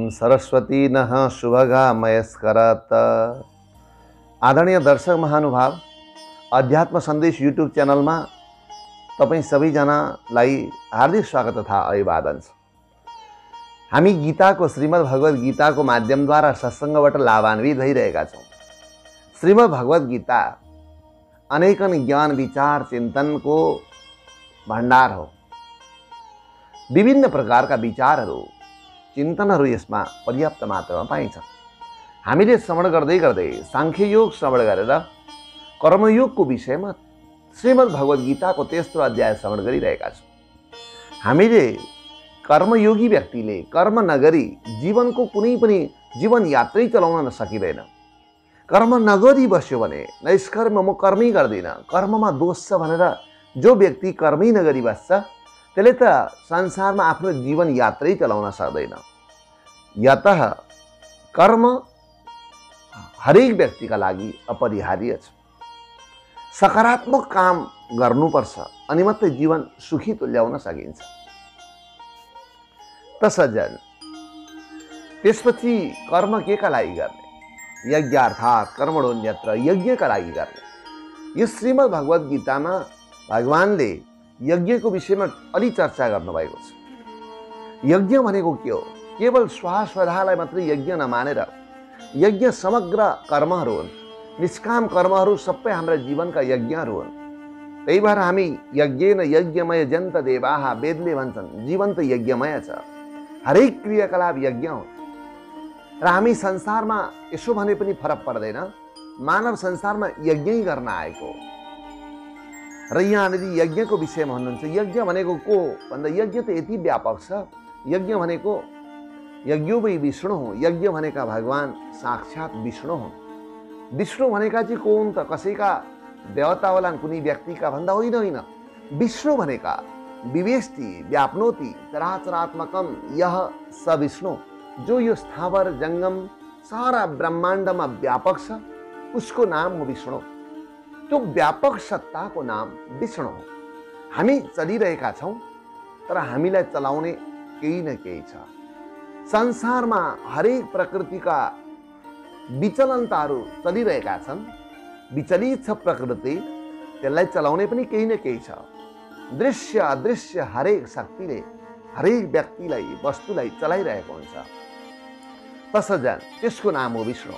ओम सरस्वती नः शुभगा मयस्करत। आदरणीय दर्शक महानुभाव, अध्यात्म सन्देश युट्युब च्यानलमा तपाईं सबैजनालाई हार्दिक स्वागत तथा अभिवादन छ। हामी गीताको श्रीमद् भगवत गीताको माध्यमद्वारा सत्सङ्गबाट लाभान्वित भइरहेका छौँ। श्रीमद् भगवत गीता अनेकन ज्ञान विचार चिन्तनको भण्डार हो। विभिन्न प्रकारका विचारहरू चिन्तनहरू यसमा पर्याप्त मात्रामा पाइन्छ। हामीले श्रवण गर्दै गर्दै सांख्य योग श्रवण गरेर कर्मयोगको विषयमा श्रीमद् भगवत गीताको तेस्रो अध्याय श्रवण गरिरहेका छौँ। हामीले कर्मयोगी व्यक्तिले कर्म नगरी जीवनको कुनै पनि जीवन यात्रै चलाउन सकिँदैन। कर्म नगरी बस्यो भने नैष्कर्म म कर्मै गर्दिन, कर्ममा दोष छ भनेर जो व्यक्ति कर्मै नगरी बस्छ त्यसले त संसारमा आफ्नो जीवन यात्रै चलाउन सक्दैन। यतः कर्म हरेक व्यक्तिका लागि अपरिहार्य छ। सकारात्मक काम गर्नुपर्छ अनि मात्रै जीवन सुखी तुल्याउन सकिन्छ। त सज्जन, त्यसपछि कर्म केका लागि गर्ने? यज्ञार्थात् कर्मणोऽन्यत्र, यज्ञका लागि गर्ने। यो श्रीमद् भगवत गीतामा भगवानले यज्ञको विषयमा अलि चर्चा गर्नुभएको छ। यज्ञ भनेको के हो? केवल स्वाहा मात्रै यज्ञ नमानेर यज्ञ समग्र कर्महरू हुन्। निष्काम कर्महरू सबै हाम्रा जीवनका यज्ञहरू हुन्। त्यही भएर हामी यज्ञेन यज्ञमय जन्त देवाः, वेदले भन्छन् जीवन त यज्ञमय छ। हरेक क्रियाकलाप यज्ञ हो। र हामी संसारमा यसो भने पनि फरक पर्दैन, मानव संसारमा यज्ञै गर्न आएको हो। र यहाँनिर यज्ञको विषयमा भन्नुहुन्छ। यज्ञ भनेको को भन्दा यज्ञ त यति व्यापक छ। यज्ञ भनेको यज्ञो वै विष्णु हो। यज्ञ भनेका भगवान साक्षात विष्णु हुन्। विष्णु भनेका चाहिँ को हुन् त? कसैका देवता होलान्, कुनै व्यक्तिका भन्दा होइन होइन। विष्णु भनेका विवेष्टि व्याप्नोति चराचरात्मकम यह स विष्णु, जो यो स्थावर जङ्गम सारा ब्रह्माण्डमा व्यापक छ, उसको नाम हो विष्णु। त्यो व्यापक सत्ताको नाम विष्णु हो। हामी चलिरहेका छौँ, तर हामीलाई चलाउने केही न केही छ। संसारमा हरेक प्रकृतिका विचलनताहरू चलिरहेका छन्। विचलित छ प्रकृति, त्यसलाई चलाउने पनि केही न केही छ। दृश्य अदृश्य हरेक शक्तिले हरेक व्यक्तिलाई वस्तुलाई चलाइरहेको हुन्छ। तसर्थ त्यसको नाम हो विष्णु।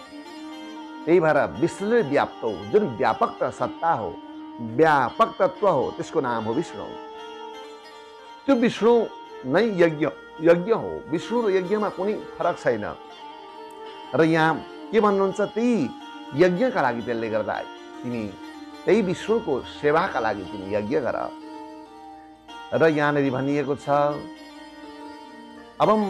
त्यही भएर विश्वले व्याप्त हो, जुन व्यापक सत्ता हो, व्यापक तत्व हो, त्यसको नाम हो विष्णु। त्यो विष्णु नै यज्ञ हो। विष्णु र यज्ञमा कुनै फरक छैन। र यहाँ के भन्नुहुन्छ? त्यही यज्ञका लागि त्यसले गर्दा तिमी त्यही विष्णुको सेवाका लागि तिमी यज्ञ गर। र यहाँनिर भनिएको छ, अबम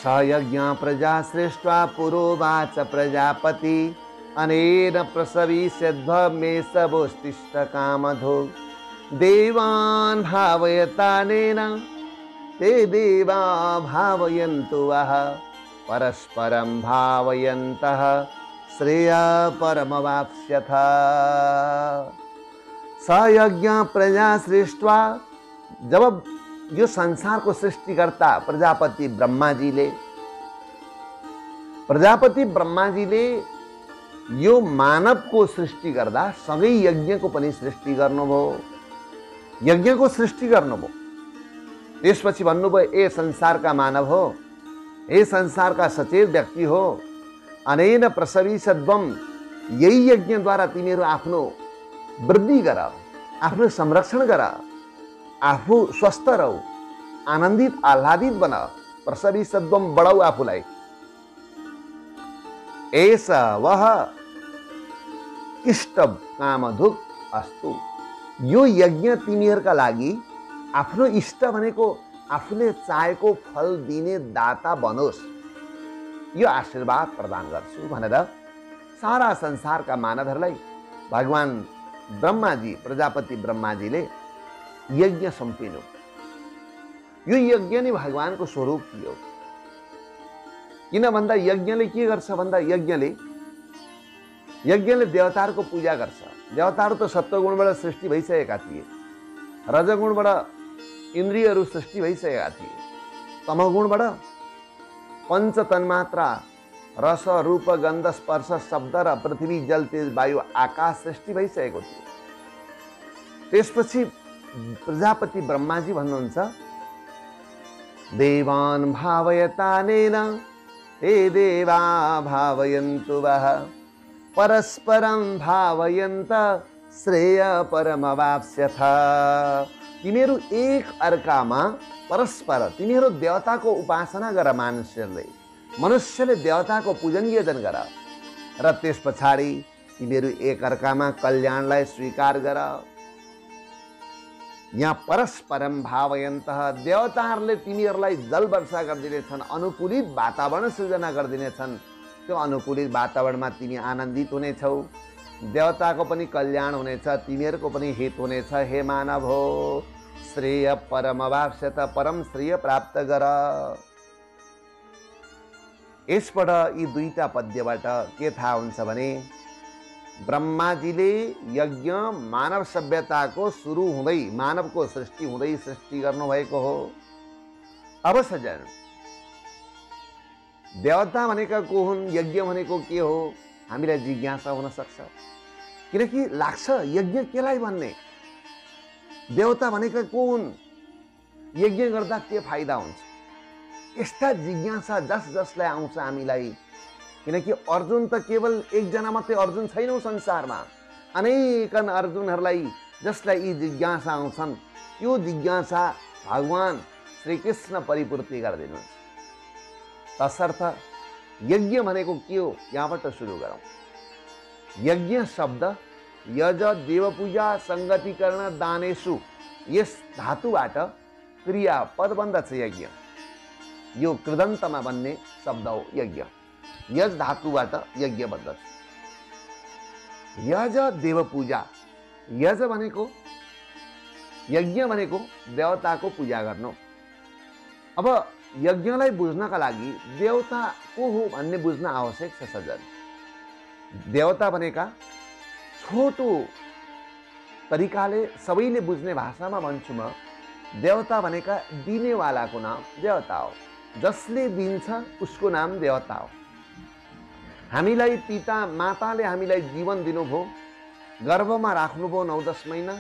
स यज्ञ प्रजा श्रेष्ठा पुरोवाच प्रजापति अनेन प्रसविष्यद्भ मे सबोस्तिष्ठ कामधो देवान् भावयतानेन ते देवा भावयन्तु वः परस्परं भावयन्तः श्रेय परमवाप्स्यथ। स यज्ञ प्रजा सृष्ट्वा, जब यो संसारको सृष्टिकर्ता प्रजापति ब्रह्माजीले यो मानवको सृष्टि गर्दा सँगै यज्ञको पनि सृष्टि गर्नुभयो। यज्ञको सृष्टि गर्नुभयो। त्यसपछि भन्नुभयो, ए संसारका मानव हो, ए संसारका सचेत व्यक्ति हो, अनेन प्रसविष्यद्वम, यही यज्ञद्वारा तिमीहरू आफ्नो वृद्धि गर, आफ्नो संरक्षण गर, आफू स्वस्थ रहौ, आनन्दित आह्लादित बन। प्रसविष्यद्वम, बढाऊ आफूलाई। एस वह इष्ट कामधुक अस्तु, यो यज्ञ तिमीहरूका लागि आफ्नो इष्ट भनेको आफूले चाहेको फल दिने दाता बनोस्, यो आशीर्वाद प्रदान गर्छु भनेर सारा संसारका मानवहरूलाई भगवान ब्रह्माजी, प्रजापति ब्रह्माजीले यज्ञ सम्पिनु। यो यज्ञ नै भगवानको स्वरूप थियो। किन भन्दा यज्ञले के गर्छ भन्दा यज्ञले देवताहरूको पूजा गर्छ। देवताहरू त सत्वगुणबाट सृष्टि भइसकेका थिए, रजगुणबाट इन्द्रियहरू सृष्टि भइसकेका थिए, तमगुणबाट पंच तन्मात्रा रस रूप गन्ध स्पर्श शब्द र पृथ्वी जल तेज वायु आकाश सृष्टि भइसकेको थियो। त्यसपछि प्रजापति ब्रह्माजी भन्नुहुन्छ, देवान् भावयतानेन ते देवा भावयन्तु वः परस्परं भावयन्त श्रेय परमवाप्स्यथ। तिमीहरू एक अर्कामा परस्पर, तिमीहरू देवताको उपासना गर, मनुष्यले देवताको पूजन यजन गर र त्यस पछाडि तिमीहरू एक अर्कामा कल्याणलाई स्वीकार गर। यहाँ परस्परम भावयन्त, देवताहरूले तिमीहरूलाई जल वर्षा गरिदिनेछन्, अनुकूलित वातावरण सृजना गरिदिनेछन्। त्यो अनुकूलित वातावरणमा तिमी आनन्दित हुनेछौ, देवताको पनि कल्याण हुनेछ, तिमीहरूको पनि हित हुनेछ। हे मानव हो, श्रेय परमवाप्स्यथ, परम श्रेय प्राप्त गर। यसबाट यी दुईटा पद्यबाट के थाहा हुन्छ भने ब्रह्माजीले यज्ञ मानव सभ्यताको सुरु हुँदै, मानवको सृष्टि हुँदै सृष्टि गर्नुभएको हो। अब सज्जन, देवता भनेका को हुन्, यज्ञ भनेको के हो, हामीलाई जिज्ञासा हुन सक्छ। किनकि लाग्छ यज्ञ केलाई भन्ने, देवता भनेका को हुन्, यज्ञ गर्दा के फाइदा हुन्छ, यस्ता जिज्ञासा जसलाई आउँछ हामीलाई। किनकि अर्जुन त केवल एकजना मात्रै अर्जुन छैनौ संसारमा, अनेकन अर्जुनहरूलाई जसलाई यी जिज्ञासा आउँछन्, त्यो जिज्ञासा भगवान श्रीकृष्ण परिपूर्ति गरिदिनुहुन्छ। तसर्थ यज्ञ भनेको के हो, यहाँबाट सुरु गरौँ। यज्ञ शब्द यज देवपूजा संगतिकरण दानेषु, यस धातुबाट क्रियापद बन्दछ यज्ञ। यो कृदन्तमा बन्ने शब्द हो यज्ञ। यज धातुबाट यज्ञ बन्दछ। यज देवपूजा, यज भनेको, यज्ञ भनेको देवताको पूजा गर्नु। अब यज्ञलाई बुझ्नका लागि देवता को हो भन्ने बुझ्न आवश्यक छ सज्जन। देवता भनेका छोटो तरिकाले सबैले बुझ्ने भाषामा भन्छु म, देवता भनेका दिनेवालाको नाम देवता हो, जसले दिन्छ उसको नाम देवता हो। हामीलाई पिता माताले हामीलाई जीवन दिनुभयो, गर्भमा राख्नुभयो 9-10 महिना,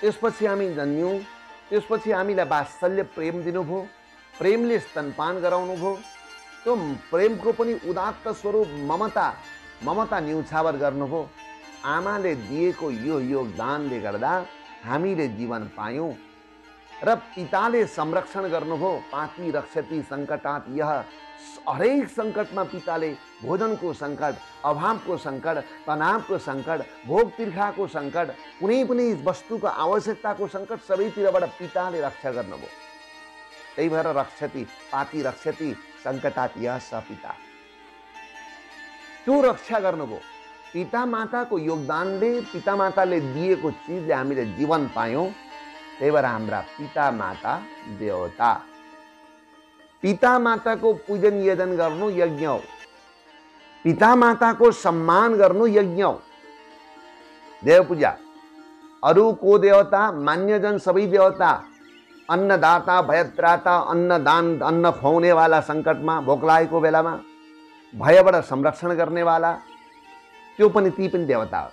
त्यसपछि हामी जन्म्यौँ, त्यसपछि हामीलाई वात्सल्य प्रेम दिनुभयो, प्रेमले स्तनपान गराउनुभयो। त्यो प्रेमको पनि उदात्त स्वरूप ममता न्युछावर गर्नुभयो। आमाले दिएको यो योगदानले गर्दा हामीले जीवन पायौँ र पिताले संरक्षण गर्नुभयो। पाति रक्षति सङ्कटात् यः, हरेक सङ्कटमा पिताले भोजनको सङ्कट, अभावको सङ्कट, तनावको सङ्कट, भोग तिर्खाको सङ्कट, कुनै पनि वस्तुको आवश्यकताको सङ्कट, सबैतिरबाट पिताले रक्षा गर्नुभयो। त्यही भएर रक्षति, पाति रक्षति सङ्कटात् यः स पिता, त्यो रक्षा गर्नुभयो। पिता माताको योगदानले, पिता माताले दिएको चिजले हामीले जीवन पायौँ। त्यही भएर हाम्रा पिता माता देवता। पिता माताको पूजन यजन गर्नु यज्ञ हो, पिता माताको सम्मान गर्नु यज्ञ हो। देव पूजा, अरू को देवता, मान्यजन सबै देवता, अन्नदाता भयत्राता, अन्नदान, अन्न खुवाउनेवाला, सङ्कटमा भोक लागेको बेलामा भयबाट संरक्षण गर्नेवाला, त्यो पनि ती पनि देवता हो।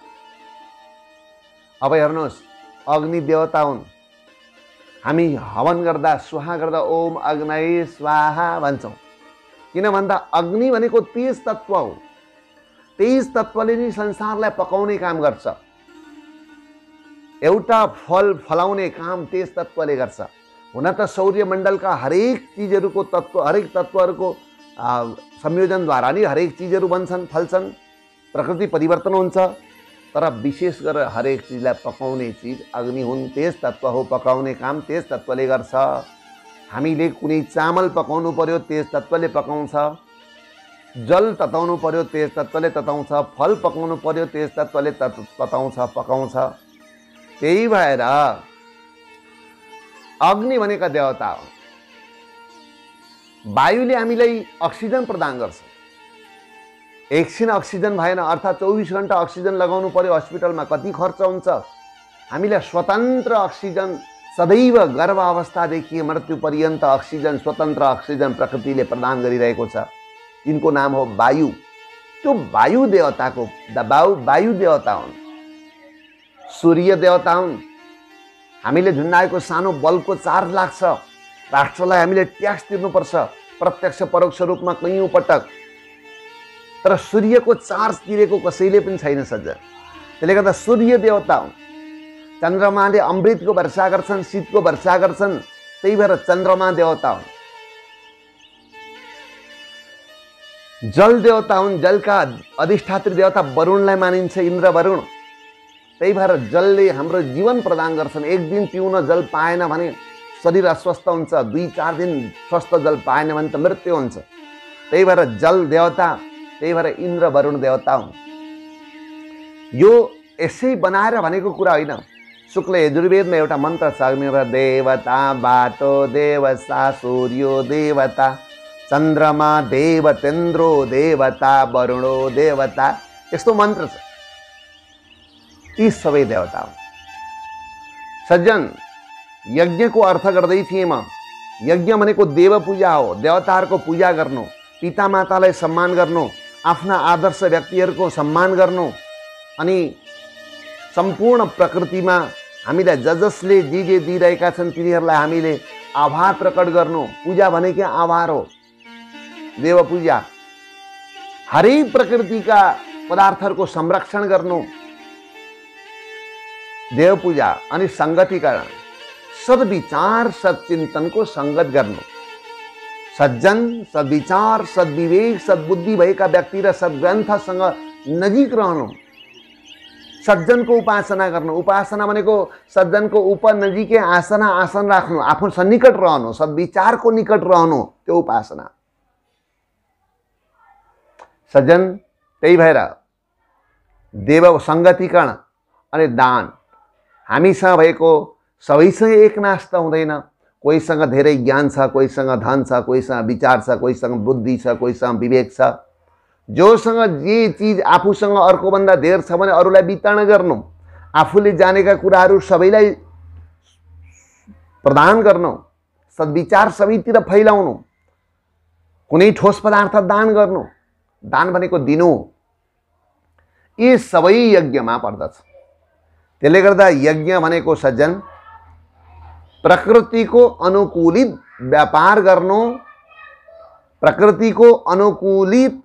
अब हेर्नुहोस्, अग्नि देवता हुन्। हामी हवन गर्दा, स्वाहा गर्दा ओम अग्नये स्वाहा भन्छौँ। किन भन्दा अग्नि भनेको तेज तत्व हो, तेज तत्वले नै संसारलाई पकाउने काम गर्छ। एउटा फल फलाउने काम तेज तत्वले गर्छ। हुन त सौर्यमण्डलका हरेक चिजहरूको तत्व, हरेक तत्वहरूको संयोजनद्वारा नै हरेक चिजहरू बन्छन्, फल्छन्, प्रकृति परिवर्तन हुन्छ। तर विशेष गरेर हरेक चिजलाई पकाउने चिज अग्नि हुन्, तेज तत्व हो, पकाउने काम तेज तत्वले गर्छ। हामीले कुनै चामल पकाउनु पर्यो, तेज तत्वले पकाउँछ। जल तताउनु पर्यो, तेज तत्वले तताउँछ। फल पकाउनु पर्यो, तेज तत्वले तताउँछ, पकाउँछ। त्यही भएर अग्नि भनेका देवता हो। वायुले हामीलाई अक्सिजन प्रदान गर्छ। एकछिन अक्सिजन भएन, अर्थात् 24 घण्टा अक्सिजन लगाउनु पर्यो हस्पिटलमा, कति खर्च हुन्छ। हामीलाई स्वतन्त्र अक्सिजन सदैव गर्भ अवस्थादेखि मृत्यु पर्यन्त अक्सिजन, स्वतन्त्र अक्सिजन प्रकृतिले प्रदान गरिरहेको छ। तिनको नाम हो वायु। त्यो वायु देवताको वायु देवता हुन्, सूर्य देवता हुन्। हामीले झुन्डाएको सानो बल्बको चार्ज लाग्छ, राष्ट्रलाई हामीले ट्याक्स तिर्नुपर्छ प्रत्यक्ष परोक्ष रूपमा कैयौं पटक, तर सूर्यको चार्ज तिरेको कसैले पनि छैन सज्जन। त्यसले गर्दा सूर्य देवता हुन्। चन्द्रमाले अमृतको वर्षा गर्छन्, शीतको वर्षा गर्छन्, त्यही भएर चन्द्रमा देवता हुन्। जल देवता हुन्, जलका अधिष्ठात्री देवता वरुणलाई मानिन्छ, इन्द्र वरुण। त्यही भएर जलले हाम्रो जीवन प्रदान गर्छन्। एक दिन पिउन जल पाएन भने शरीर अस्वस्थ हुन्छ, 2-4 दिन स्वस्थ जल पाएन भने त मृत्यु हुन्छ। त्यही भएर जल देवता, त्यही भएर इन्द्र वरुण देवता हुन्। यो यसै बनाएर भनेको कुरा होइन। शुक्ल यजुर्वेदमा एउटा मन्त्र छ, अग्निर्देवता देवता, बाटो देवता, सूर्यो देवता, चन्द्रमा देवतेन्द्रो देवता, वरुणो देवता, यस्तो मन्त्र छ। यी सबै देवता हुन्। सज्जन, यज्ञको अर्थ गर्दै थिएँ म। यज्ञ भनेको देव पूजा हो, देवताहरूको पूजा गर्नु, पिता मातालाई सम्मान गर्नु, आफ्ना आदर्श व्यक्तिहरूको सम्मान गर्नु, अनि सम्पूर्ण प्रकृतिमा हामीलाई जसले जे दिइरहेका छन् तिनीहरूलाई हामीले आभार प्रकट गर्नु। पूजा भनेकै आभार हो, देव पूजा। हरेक प्रकृतिका पदार्थहरूको संरक्षण गर्नु, देव पूजा। अनि संगतिकरण, सद्विचार सच्चिन्तनको संगत गर्नु। सज्जन, सद्विचार, सद्विवेक, सद्बुद्धि भएका व्यक्ति र सद्ग्रन्थसँग नजिक रहनु, सज्जनको उपासना गर्नु। उपासना भनेको सज्जनको उप नजिकै आसन राख्नु, आफू सन्निकट रहनु, सद्विचारको निकट रहनु, त्यो उपासना। सज्जन, त्यही भएर देव संगतिकरण अनि दान। हामीसँग भएको सबैसँग एक नाश त हुँदैन। कोहीसँग धेरै ज्ञान छ, कोहीसँग धन छ, कोहीसँग विचार छ, कोहीसँग बुद्धि छ, कोहीसँग विवेक छ। जोसँग जे चीज आफूसँग अर्कोभन्दा धेर छ भने अरूलाई वितरण गर्नु, आफूले जानेका कुराहरू सबैलाई प्रदान गर्नु, सद्विचार सबैतिर फैलाउनु, कुनै ठोस पदार्थ दान गर्नु। दान भनेको दिनु। यी सबै यज्ञमा पर्दछ। त्यसले गर्दा यज्ञ भनेको सज्जन प्रकृतिको अनुकूलित व्यापार गर्नु, प्रकृतिको अनुकूलित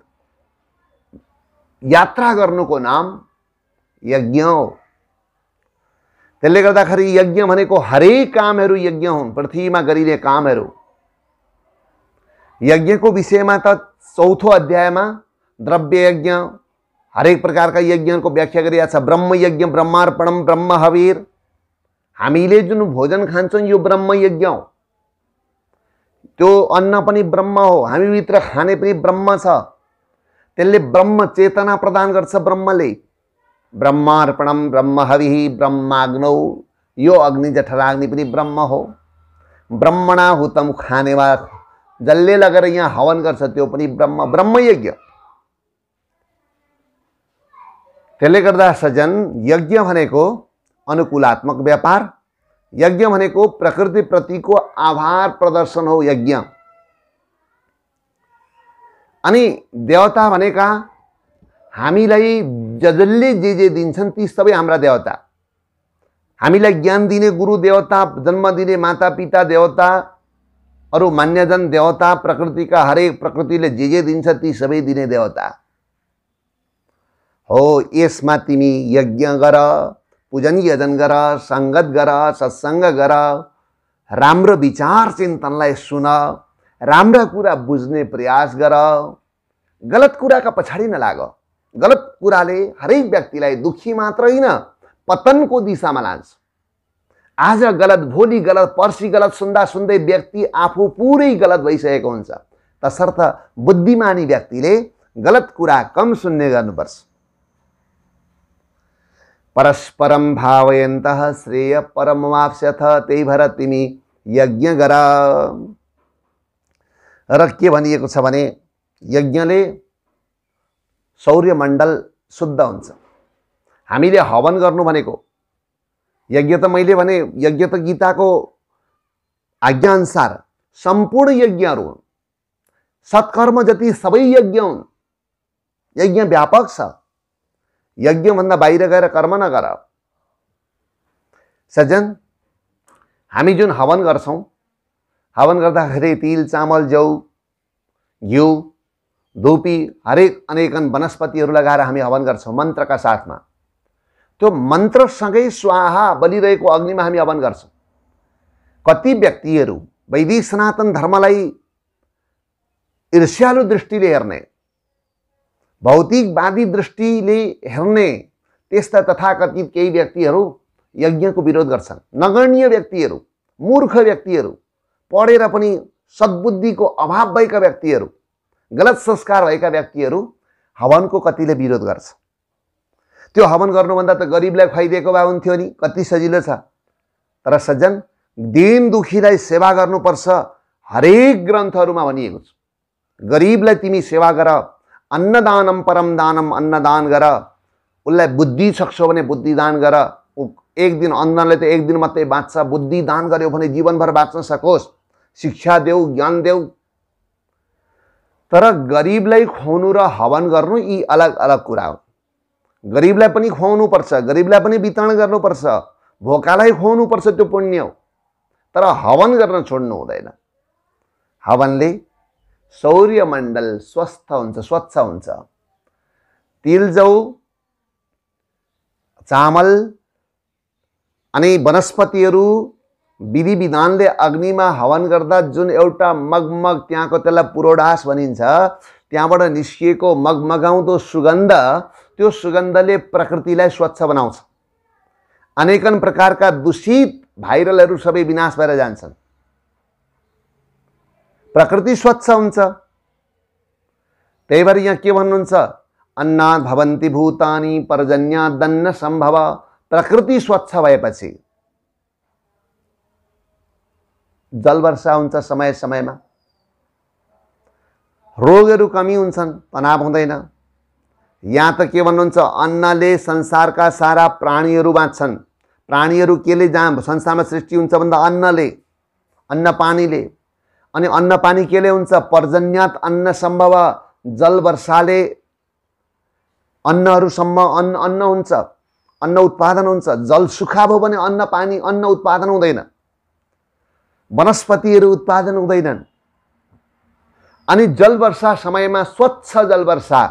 यात्रा गर्नुको नाम यज्ञ हो। त्यसले गर्दाखेरि यज्ञ भनेको हरेक कामहरू यज्ञ हुन्, पृथ्वीमा गरिने कामहरू। यज्ञको विषयमा त 4औं अध्यायमा द्रव्य यज्ञ, हरेक प्रकारका यज्ञहरूको व्याख्या गरिएको छ। ब्रह्म यज्ञ, ब्रह्मार्पणम, ब्रह्म हविर। हामीले जुन भोजन खान्छौँ यो ब्रह्म यज्ञ हो। त्यो अन्न पनि ब्रह्म हो, हामीभित्र खाने पनि ब्रह्म छ। त्यसले ब्रह्म चेतना प्रदान गर्छ ब्रह्मले। ब्रह्मार्पणम, ब्रह्म हविः, ब्रह्माग्नौ, यो अग्नि जठराग्नि पनि ब्रह्म हो। ब्रह्मणा हुतम, खानेमा जसले लगेर यहाँ हवन गर्छ त्यो पनि ब्रह्म, ब्रह्म यज्ञ। त्यसले गर्दा सज्जन यज्ञ भनेको अनुकूलात्मक व्यापार, यज्ञ भनेको प्रकृति प्रतिको आभार प्रदर्शन हो यज्ञ। अनि देवता भनेका हामीलाई जसले जे दिन्छन् ती सबै हाम्रा देवता। हामीलाई ज्ञान दिने गुरु देवता, जन्म दिने माता पिता देवता, अरू मान्यजन देवता, प्रकृतिका हरेक प्रकृतिले जे दिन्छ ती सबै दिने देवता हो। यसमा तिमी यज्ञ गर, पूजन यजन गर, संगत गर, सत्संग गर, राम्रो विचार चिन्तनलाई सुन, राम्रा कुरा बुझ्ने प्रयास गर, गलत कुराका पछाडि नलाग। गलत कुराले हरेक व्यक्तिलाई दुखी मात्र होइन पतनको दिशामा लान्छ। आज गलत, भोलि गलत, पर्सि गलत सुन्दा सुन्दै व्यक्ति आफू पुरै गलत भइसकेको हुन्छ। तसर्थ बुद्धिमानी व्यक्तिले गलत कुरा कम सुन्ने गर्नुपर्छ। परस्परम भावयन्तः श्रेय परमवाप्स्यथ। त्यही भएर तिमी यज्ञ गर। र के भनिएको छ भने यज्ञले सौर्यमण्डल शुद्ध हुन्छ। हामीले हवन गर्नु भनेको यज्ञ त मैले भने यज्ञ त गीताको आज्ञा अनुसार सम्पूर्ण यज्ञहरू हुन्। सत्कर्म जति सबै यज्ञ हुन्। यज्ञ व्यापक छ। यज्ञ भन्दा बाहिर गएर कर्म नगर। सज्जन, हामी जुन हवन गर्छौं, हवन गर्दाखेरि तिल चामल जौ घिउ धुपी हरेक अनेकन वनस्पतिहरू लगाएर हामी हवन गर्छौं मन्त्रका साथमा। त्यो मन्त्रसँगै स्वाहा बलिरहेको अग्निमा हामी हवन गर्छौं। कति व्यक्तिहरू वैदिक सनातन धर्मलाई ईर्ष्यालु दृष्टिले हेर्ने, भौतिकवादी दृष्टिले हेर्ने त्यस्ता तथाकथित केही व्यक्तिहरू यज्ञको विरोध गर्छन्। नगण्य व्यक्तिहरू, मूर्ख व्यक्तिहरू, पढेर पनि सद्बुद्धिको अभाव भएका व्यक्तिहरू, गलत संस्कार भएका व्यक्तिहरू हवनको कतिले विरोध गर्छ। त्यो हवन गर्नुभन्दा त गरिबलाई खुवाइदिएको भए हुन्थ्यो नि, कति सजिलो छ। तर सज्जन, दीन दुखीलाई सेवा गर्नुपर्छ हरेक ग्रन्थहरूमा भनिएको छ। गरिबलाई तिमी सेवा गर, अन्नदानम परम दानम, अन्नदान गर। उसलाई बुद्धि सक्छौ भने बुद्धि दान गर। एक दिन अन्नले त एक दिन मात्रै बाँच्छ, बुद्धि दान गर्यो भने जीवनभर बाँच्न सकोस्। शिक्षा देऊ, ज्ञान देऊ। तर गरिबलाई खुवाउनु र हवन गर्नु यी अलग अलग कुरा हो। गरिबलाई पनि खुवाउनु पर्छ, गरिबलाई पनि वितरण गर्नुपर्छ, भोकालाई खुवाउनु पर्छ, त्यो पुण्य हो। तर हवन गर्न छोड्नु हुँदैन। हवनले सौर्यमण्डल स्वस्थ हुन्छ, स्वच्छ हुन्छ। तिल जौ चामल अनि वनस्पतिहरू विधि विधानले अग्निमा हवन गर्दा जुन एउटा मगमग, त्यहाँको त्यसलाई पुरोडास भनिन्छ, त्यहाँबाट निस्किएको मगमगाउँदो सुगन्ध, त्यो सुगन्धले प्रकृतिलाई स्वच्छ बनाउँछ। अनेकन प्रकारका दूषित भाइरलहरू सबै विनाश भएर जान्छन्। प्रकृति स्वच्छ हुन्छ। त्यही भएर यहाँ के भन्नुहुन्छ? अन्नात् भवन्ति भूतानि पर्जन्यादन्न सम्भव। प्रकृति स्वच्छ भएपछि जलवर्षा हुन्छ समय समयमा, रोगहरू कमी हुन्छन्, तनाव हुँदैन। यहाँ त के भन्नुहुन्छ? अन्नले संसारका सारा प्राणीहरू बाँच्छन्। प्राणीहरू केले जहाँ संसारमा सृष्टि हुन्छ भन्दा अन्नले, अन्न पानीले। अनि अन्न पानी केले हुन्छ? पर्जन्यात अन्न सम्भव। जल वर्षाले अन्नहरूसम्म अन्न हुन्छ, अन्न उत्पादन हुन्छ। जल सुखा भयो भने अन्न पानी अन्न उत्पादन हुँदैन, वनस्पतिहरू उत्पादन हुँदैनन्। अनि जल वर्षा समयमा स्वच्छ जल वर्षा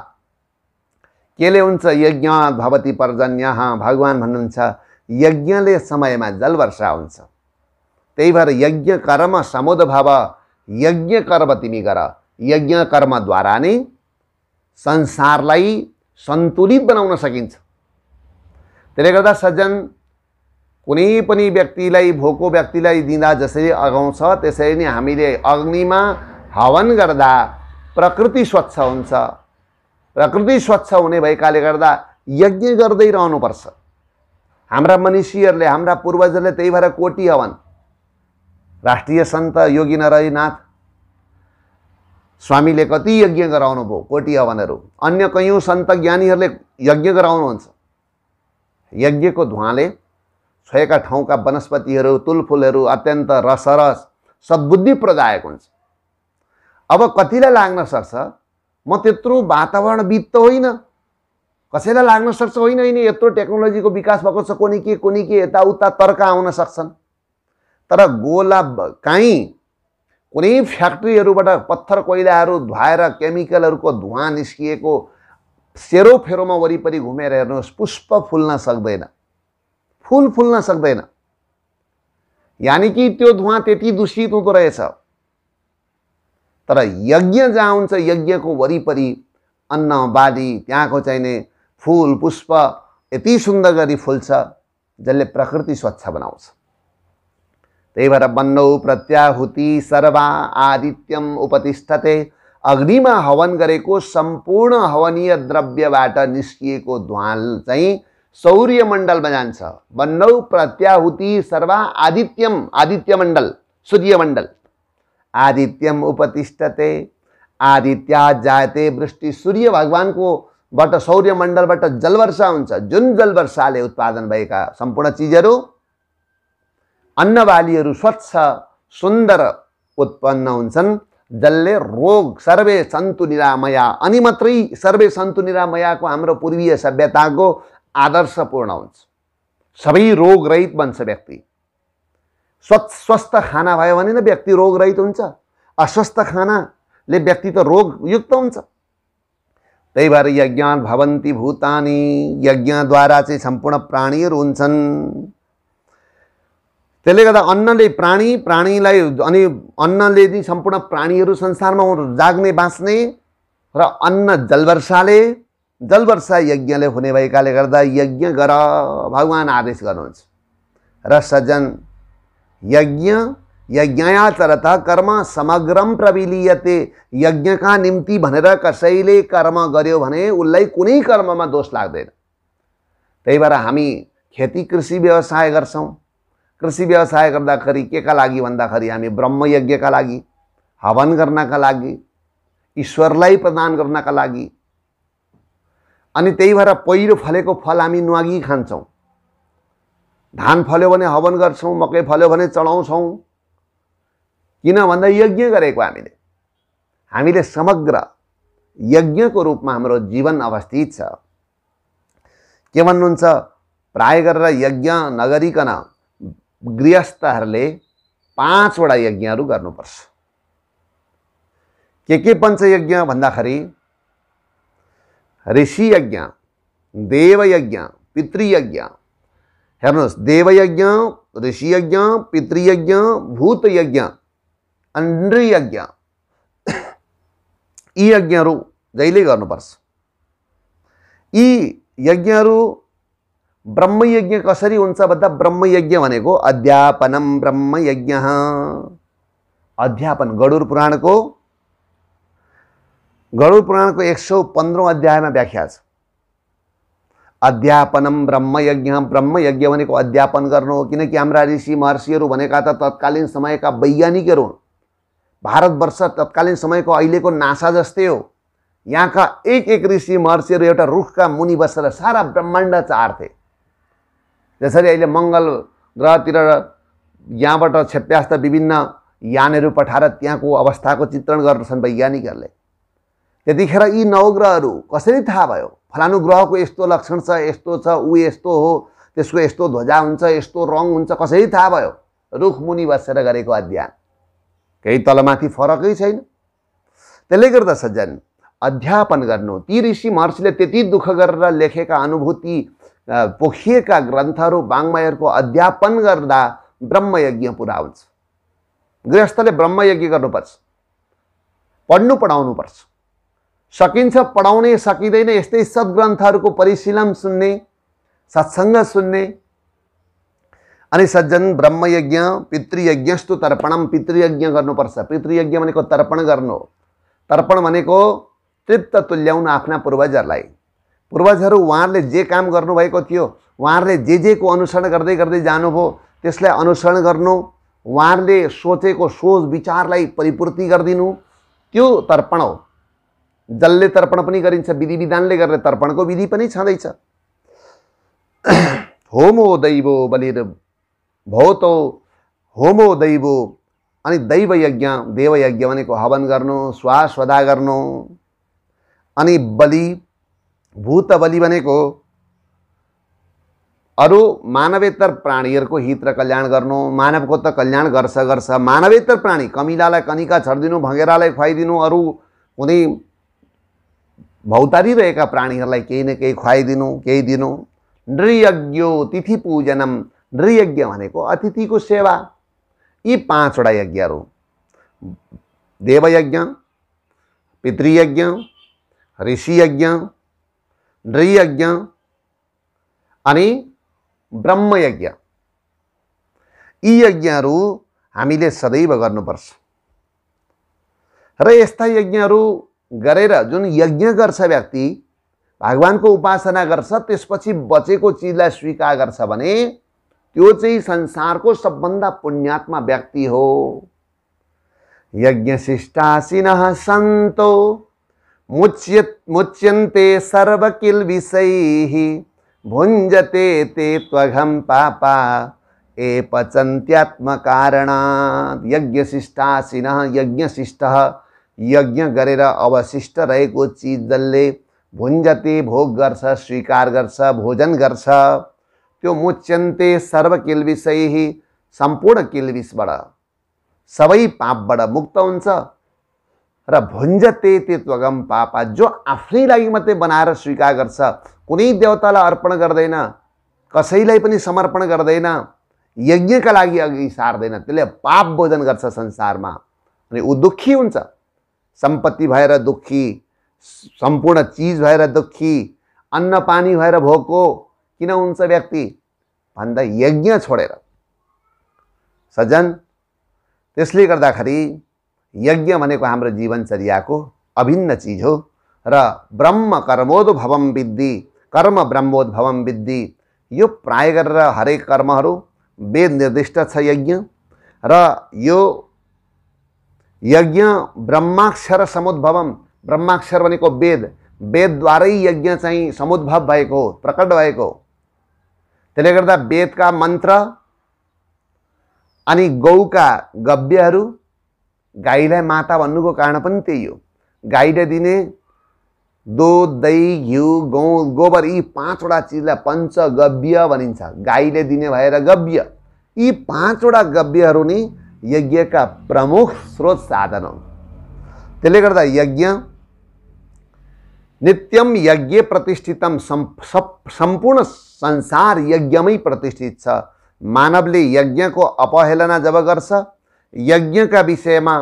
केले हुन्छ? यज्ञात् भवति पर्जन्यः। भगवान भन्नुहुन्छ यज्ञले समयमा जल वर्षा हुन्छ। त्यही भएर यज्ञ कर्म समुद्भव। यज्ञ कर्म तिमी गर। यज्ञ कर्मद्वारा नै संसारलाई सन्तुलित बनाउन सकिन्छ। त्यसले गर्दा सज्जन, कुनै पनि व्यक्तिलाई, भोको व्यक्तिलाई दिँदा जसरी अगाउँछ त्यसरी नै हामीले अग्निमा हवन गर्दा प्रकृति स्वच्छ हुन्छ। प्रकृति स्वच्छ हुने भएकाले गर्दा यज्ञ गर्दै रहनुपर्छ। हाम्रा मनीषीहरूले, हाम्रा पूर्वजहरूले त्यही भएर कोटी हवन, राष्ट्रिय सन्त योगी नारायणनाथ स्वामीले कति यज्ञ गराउनु भयो, कोटी हवनहरू। अन्य कयौं सन्त ज्ञानीहरूले यज्ञ गराउनुहुन्छ। यज्ञको धुवाँले छोएका ठाउँका वनस्पतिहरू, तुलफुलहरू अत्यन्त रसरस सद्बुद्धि प्रदायक हुन्छ। अब कतिलाई लाग्न सक्छ म त्यत्रो वातावरणविद त होइन, कसैलाई लाग्न सक्छ होइन होइन यत्रो टेक्नोलोजीको विकास भएको छ, कोनी के यताउता तर्क आउन सक्छन्। तर गोला काहीँ कुनै फ्याक्ट्रीहरूबाट पत्थर कोइलाहरू धुवाएर केमिकलहरूको धुवाँ निस्किएको सेरोफेरोमा वरिपरि घुमेर हेर्नुहोस्, पुष्प फुल्न सक्दैन, फुल फुल्न सक्दैन। यानी कि त्यो धुवाँ त्यति दूषित हुँदो रहेछ। तर यज्ञ जहाँ हुन्छ, यज्ञको वरिपरि अन्न बाली, त्यहाँको चाहिने फूल पुष्प यति सुन्दर गरी फुल्छ जसले प्रकृति स्वच्छ बनाउँछ। त्यही भएर बन्नौ प्रत्याहुति सर्वा आदित्यम उपतिष्ठते। अग्निमा हवन गरेको सम्पूर्ण हवनीय द्रव्यबाट निस्किएको धुवाँ चाहिँ सौर्यमण्डलमा जान्छ। बन्नौ प्रत्याहुति सर्वा आदित्यम, आदित्यमण्डल, सूर्यमण्डल। आदित्यम उपतिष्ठते, आदित्या जायते वृष्टि। सूर्य भगवानको बाट, सौर्यमण्डलबाट जलवर्षा हुन्छ। जुन जलवर्षाले उत्पादन भएका सम्पूर्ण चिजहरू अन्नबालीहरू स्वच्छ सुन्दर उत्पन्न हुन्छन्, जसले रोग सर्वे सन्तु निरामया, अनि मात्रै सर्वे सन्तु निरामयाको हाम्रो पूर्वीय सभ्यताको आदर्श पूर्ण हुन्छ। सबै रोग रहित बन्छ व्यक्ति। स्वस्थ खाना भयो भने न व्यक्ति रोग रहित हुन्छ, अस्वस्थ खानाले व्यक्ति त रोगयुक्त हुन्छ। त्यही भएर यज्ञात् भवन्ति भूतानि, यज्ञद्वारा चाहिँ सम्पूर्ण प्राणीहरू हुन्छन्। त्यसले गर्दा अन्नले प्राणीलाई अनि अन्नले चाहिँ सम्पूर्ण प्राणीहरू संसारमा जाग्ने बाँच्ने, र अन्न जलवर्षा यज्ञले हुने भएकाले गर्दा यज्ञ गर भगवान आदेश गर्नुहुन्छ। र सज्जन यज्ञाचरत कर्म समग्रम प्रविलीयते, यज्ञका निम्ति भनेर कसैले कर्म गर्यो भने उसलाई कुनै कर्ममा दोष लाग्दैन। त्यही भएर हामी खेती कृषि व्यवसाय गर्छौं। कृषि व्यवसाय गर्दाखेरि के का लागि भन्दाखेरि हामी ब्रह्म यज्ञका लागि, हवन गर्नका लागि, ईश्वरलाई प्रदान गर्नका लागि। अनि त्यही भएर पहिलो फलेको फल हामी न्वागी खान्छौं। धान फल्यो भने हवन गर्छौं, मकै फल्यो भने चढाउँछौं। किन भन्दा यज्ञ गरेको हामीले समग्र यज्ञको रूपमा हाम्रो जीवन अवस्थित छ। के भन्नुहुन्छ, प्राय गरेर यज्ञ नगरिकन गृहस्थहरूले 5 वटा यज्ञहरू गर्नुपर्छ। के पञ्चयज्ञ भन्दाखेरि ऋषि यज्ञ, देवयज्ञ, पितृयज्ञ। हेर्नुहोस्, देवयज्ञ, ऋषि यज्ञ, पितृयज्ञ, भूतयज्ञ, नृयज्ञ, यी यज्ञहरू जहिले गर्नुपर्छ। यी यज्ञहरू ब्रह्मयज्ञ कसरी हुन्छ भन्दा ब्रह्मयज्ञ भनेको अध्यापनम ब्रह्मयज्ञ। अध्यापन गरुड पुराणको 115औं अध्यायमा व्याख्या छ। अध्यापनम ब्रह्मयज्ञ, ब्रह्मयज्ञ भनेको अध्यापन गर्नु हो। किनकि हाम्रा ऋषि महर्षिहरू भनेका त तत्कालीन समयका वैज्ञानिकहरू हुन्। भारतवर्ष तत्कालीन समयको अहिलेको नासा जस्तै हो। यहाँका एक ऋषि महर्षिहरू एउटा रुखका मुनि बसेर सारा ब्रह्माण्ड चार्थे। जसरी अहिले मंगल ग्रहतिर यहाँबाट क्षेप्यास्त विभिन्न यानहरू पठाएर त्यहाँको अवस्थाको चित्रण गर्छन् वैज्ञानिकहरूले। त्यतिखेर यी नवग्रहहरू कसरी थाहा भयो, फलानु ग्रहको यस्तो लक्षण छ, यस्तो छ, ऊ यस्तो हो, त्यसको यस्तो ध्वजा हुन्छ, यस्तो रङ हुन्छ, कसरी थाहा भयो? रुख मुनि बसेर गरेको अध्ययन। केही तलमाथि फरकै छैन। त्यसले गर्दा सज्जन अध्यापन गर्नु, ती ऋषि महर्षिले त्यति दुःख गरेर लेखेका अनुभूति पोखिएका ग्रन्थहरू वाङ्मयहरूको अध्यापन गर्दा ब्रह्मयज्ञ पुरा हुन्छ। गृहस्थले ब्रह्मयज्ञ गर्नुपर्छ, पढ्नु पढाउनुपर्छ। सकिन्छ पढाउने, सकिँदैन यस्तै सद्ग्रन्थहरूको परिशीलन सुन्ने, सत्सङ्ग सुन्ने। अनि सज्जन ब्रह्मयज्ञ पितृयज्ञस्तु तर्पणम, पितृयज्ञ गर्नुपर्छ। पितृयज्ञ भनेको तर्पण गर्नु। तर्पण भनेको तृप्त तुल्याउन आफ्ना पूर्वजहरूलाई। पूर्वजहरू उहाँहरूले जे काम गर्नुभएको थियो, उहाँहरूले जे को अनुसरण गर्दै गर्दै जानुभयो, त्यसलाई अनुसरण गर्नु, उहाँहरूले सोचेको सोच विचारलाई परिपूर्ति गरिदिनु, त्यो तर्पण हो। जलले तर्पण पनि गरिन्छ, विधि विधानले गर्ने तर्पणको विधि पनि छँदैछ। होमो दैवो बलिर भौतो होमो दैवो, अनि दैवयज्ञ देवयज्ञ भनेको हवन गर्नु, स्वास्वदा गर्नु। अनि बलि भूत बलि भनेको अरु मानवेतर प्राणीहरूको हित र कल्याण गर्नु। मानवको त कल्याण गर्छ, मानवेतर प्राणी कमिलालाई कनिका छर्दिनु, भँगेरालाई खुवाइदिनु, अरु कुनै भौतारी रहेका प्राणीहरूलाई केही न केही खुवाइदिनु, केही दिनु। नृयज्ञो तिथि पूजनम, नृयज्ञ भनेको अतिथिको सेवा। यी 5 वटा यज्ञहरू, देवयज्ञ, पितृयज्ञ, ऋषियज्ञ, नृयज्ञ अनि ब्रह्मयज्ञ, यी यज्ञहरू हामीले सदैव गर्नुपर्छ। र यस्ता यज्ञहरू गरेर जुन यज्ञ गर्छ व्यक्ति, भगवानको उपासना गर्छ, त्यसपछि बचेको चिजलाई स्वीकार गर्छ भने त्यो चाहिँ संसारको सबभन्दा पुण्यात्मा व्यक्ति हो। यज्ञशिष्टासिनः सन्तो मुच्यन्ते सर्वकिल विषयैः, भुञ्जते ते त्वघं पापा ए पचन्त्यात्मकारणात् यज्ञशिष्टासिनः यज्ञशिष्टः यज्ञ गरेर अवशिष्ट रहेको चिज जसले भुञ्जते भोग गर्छ स्वीकार गर्छ भोजन गर्छ त्यो मुच्यन्ते सर्व किल्बिषैः सम्पूर्ण किल्बिषबाट सबै पापबाट मुक्त हुन्छ र भुञ्जते त्यत्वगम पापा जो आफ्नै लागि मात्रै बनाएर स्वीकार गर्छ कुनै देवतालाई अर्पण गर्दैन कसैलाई पनि समर्पण गर्दैन यज्ञका लागि अघि सार्दैन त्यसले पाप भोजन गर्छ संसारमा अनि ऊ दुःखी हुन्छ सम्पत्ति भएर दुःखी सम्पूर्ण चीज भएर दुःखी अन्न पानी भएर भोको किन हुन्छ व्यक्ति भन्दा यज्ञ छोडेर सज्जन त्यसले गर्दाखेरि यज्ञ भनेको हाम्रो जीवनचर्याको अभिन्न चीज हो र ब्रह्म कर्मोद्भवम विद्धि कर्म ब्रह्मोद्भवम विद्धि यो प्राय गरेर हरेक कर्महरू वेद निर्दिष्ट छ यज्ञ र यो यज्ञ ब्रह्माक्षर समुद्भवम ब्रह्माक्षर भनेको वेद वेदद्वारै यज्ञ चाहिँ समुद्भव भएको प्रकट भएको त्यसले गर्दा वेदका मन्त्र अनि गौका गव्यहरू गाईलाई माता भन्नुको कारण पनि त्यही हो गाईले दिने दूध दही घिउ गोबर यी पाँचवटा चिजलाई पञ्चगव्य भनिन्छ गाईले दिने भएर गव्य यी पाँचवटा गव्यहरू नै यज्ञका प्रमुख स्रोत साधन हुन् त्यसले गर्दा यज्ञ नित्यम यज्ञ प्रतिष्ठितम सम्पूर्ण संसार यज्ञमै प्रतिष्ठित छ मानवले यज्ञको अपहेलना जब गर्छ यज्ञका विषयमा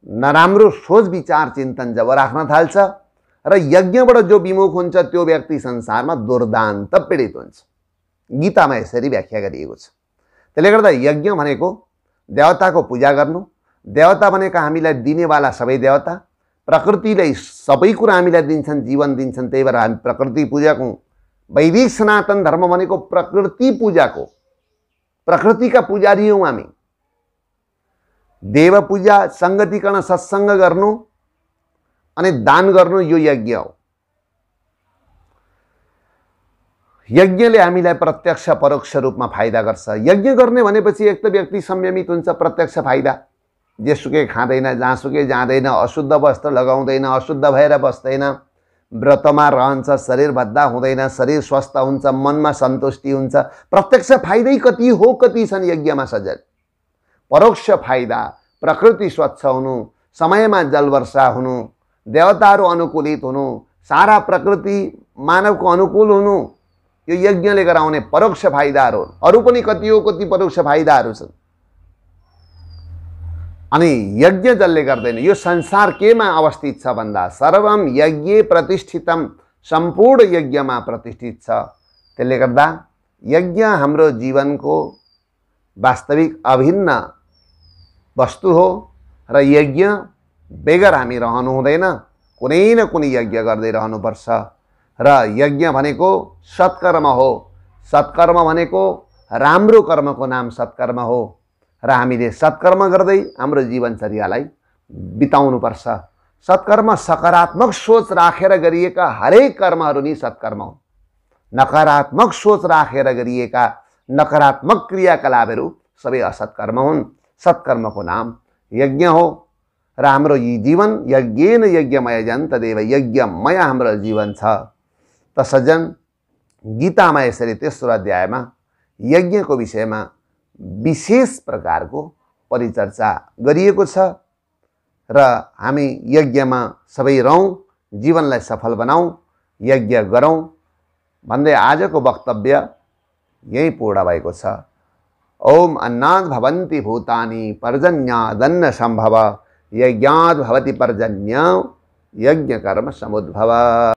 नराम्रो सोच विचार चिन्तन जब राख्न थाल्छ र यज्ञबाट जो विमुख हुन्छ त्यो व्यक्ति संसारमा दुर्दान्त पीडित हुन्छ गीतामा यसरी व्याख्या गरिएको छ त्यसले गर्दा यज्ञ भनेको देवताको पूजा गर्नु देवता भनेका हामीलाई दिनेवाला सबै देवता प्रकृतिले सबै कुरा हामीलाई दिन्छन् जीवन दिन्छन् त्यही भएर हामी प्रकृति पूजाको वैदिक सनातन धर्म भनेको प्रकृति पूजाको प्रकृतिका पुजारी हौं हामी देव पूजा संगतिकरण सत्संग गर्नु अनि दान गर्नु यो यज्ञ हो यज्ञले हामीलाई प्रत्यक्ष परोक्ष रूपमा फाइदा गर्छ यज्ञ गर्ने भनेपछि एक त व्यक्ति संयमित हुन्छ प्रत्यक्ष फाइदा जेसुकै खाँदैन जहाँसुकै जाँदैन अशुद्ध वस्त्र लगाउँदैन अशुद्ध भएर बस्दैन व्रतमा रहन्छ शरीर भद्दा हुँदैन शरीर स्वस्थ हुन्छ मनमा सन्तुष्टि हुन्छ प्रत्यक्ष फाइदै कति हो कति छन् यज्ञमा सजल परोक्ष फाइदा प्रकृति स्वच्छ हुनु समयमा जलवर्षा हुनु देवताहरू अनुकूलित हुनु सारा प्रकृति मानवको अनुकूल हुनु यो यज्ञले गराउने परोक्ष फाइदाहरू अरु पनि कति हो कति परोक्ष फाइदाहरू छन् अनि यज्ञ जसले गर्दैन यो संसार केमा अवस्थित छ भन्दा सर्वम यज्ञे प्रतिष्ठितम सम्पूर्ण यज्ञमा प्रतिष्ठित छ त्यसले गर्दा यज्ञ हाम्रो जीवनको वास्तविक अभिन्न वस्तु हो र यज्ञ बेगर हामी रहनु हुँदैन कुनै न कुनै यज्ञ गर्दै रहनुपर्छ र यज्ञ भनेको सत्कर्म हो सत्कर्म भनेको राम्रो कर्मको नाम सत्कर्म हो र हामीले सत्कर्म गर्दै हाम्रो जीवनचर्यालाई बिताउनुपर्छ सत्कर्म सकारात्मक सोच राखेर गरिएका हरेक कर्महरू नै सत्कर्म हुन् नकारात्मक सोच राखेर गरिएका नकारात्मक क्रियाकलापहरू सबै असत्कर्म हुन् सत्कर्मको नाम यज्ञ हो र हाम्रो जीवन यज्ञेन यज्ञमय जन तदेव यज्ञमय हाम्रो जीवन छ त सज्जन गीतामा यसरी तेस्रो अध्यायमा यज्ञको विषयमा विशेष प्रकारको परिचर्चा गरिएको छ र हामी यज्ञमा सबै रहौं जीवनलाई सफल बनाऊ यज्ञ गरौं भन्दै आजको वक्तव्य यही पूर्ण भएको छ ओम अन्नाद् भवन्ति भूतानि पर्जन्यादन्न सम्भव यज्ञाद् भवति पर्जन्य यज्ञ कर्म समुद्भव।